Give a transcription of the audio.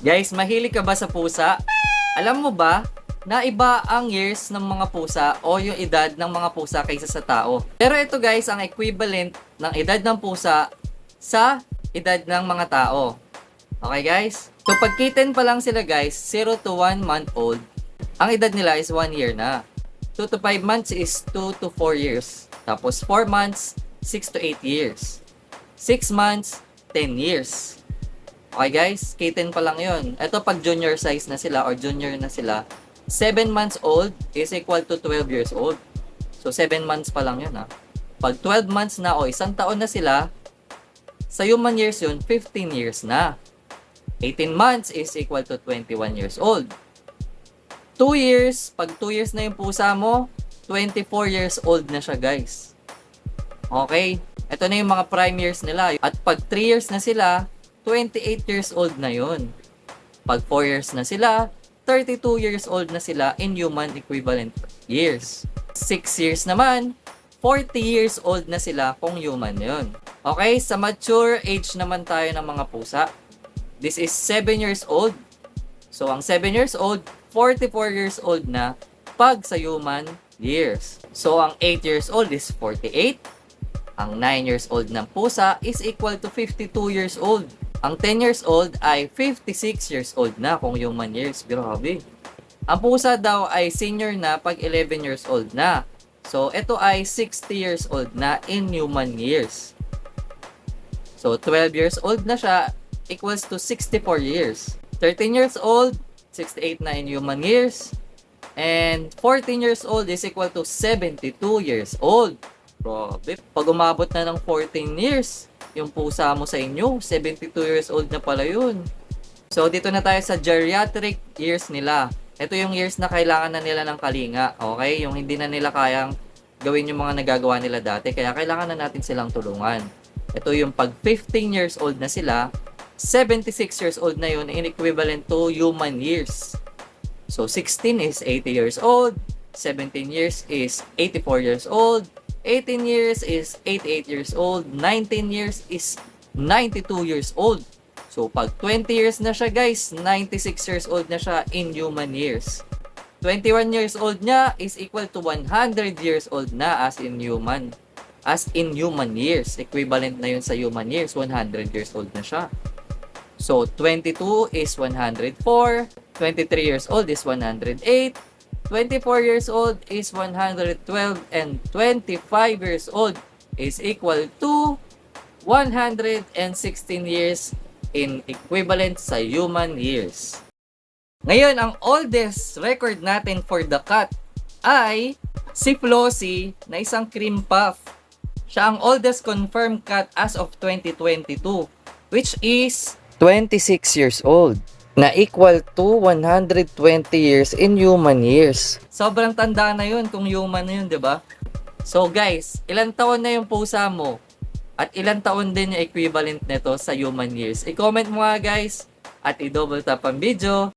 Guys, mahilig ka ba sa pusa? Alam mo ba na iba ang years ng mga pusa o yung edad ng mga pusa kaysa sa tao? Pero ito guys, ang equivalent ng edad ng pusa sa edad ng mga tao. Okay guys? So pag kitten pa lang sila guys, 0 to 1 month old, ang edad nila is 1 year na. 2 to 5 months is 2 to 4 years. Tapos 4 months, 6 to 8 years. 6 months, 10 years. Okay guys, kitten pa lang yon. Ito pag junior size na sila or junior na sila, 7 months old is equal to 12 years old. So 7 months pa lang yun ha. Pag 12 months na o isang taon na sila, sa human years yun, 15 years na. 18 months is equal to 21 years old. 2 years, pag 2 years na yung pusa mo, 24 years old na siya guys. Okay, ito na yung mga prime years nila. At pag 3 years na sila, 28 years old na yun. Pag 4 years na sila, 32 years old na sila in human equivalent years. 6 years naman, 40 years old na sila kung human yun. Okay, sa mature age naman tayo ng mga pusa. This is 7 years old. So, ang 7 years old, 44 years old na pag sa human years. So, ang 8 years old is 48. Ang 9 years old ng pusa is equal to 52 years old. Ang 10 years old ay 56 years old na kung human years. Grabe. Ang pusa daw ay senior na pag 11 years old na. So, ito ay 60 years old na in human years. So, 12 years old na siya equals to 64 years. 13 years old, 68 na in human years. And 14 years old is equal to 72 years old. Grabe. Pag umabot na ng 14 years, yung pusa mo sa inyo, 72 years old na pala yun. So, dito na tayo sa geriatric years nila. Ito yung years na kailangan na nila ng kalinga. Okay? Yung hindi na nila kayang gawin yung mga nagagawa nila dati. Kaya kailangan na natin silang tulungan. Ito yung pag 15 years old na sila, 76 years old na yun in equivalent to human years. So, 16 is 80 years old. 17 years is 84 years old. 18 years is 88 years old. 19 years is 92 years old. So, pag 20 years na siya guys, 96 years old na siya in human years. 21 years old niya is equal to 100 years old na as in human. As in human years. Equivalent na yun sa human years. 100 years old na siya. So, 22 is 104. 23 years old is 108. 24 years old is 112 and 25 years old is equal to 116 years in equivalent sa human years. Ngayon, ang oldest record natin for the cat ay si Flossie na isang cream puff. Siya ang oldest confirmed cat as of 2022, which is 26 years old. Na equal to 120 years in human years. Sobrang tanda na yun kung human na yun, di ba? So guys, ilang taon na yung pusa mo? At ilang taon din yung equivalent nito sa human years? I-comment mo nga guys at i-double tap ang video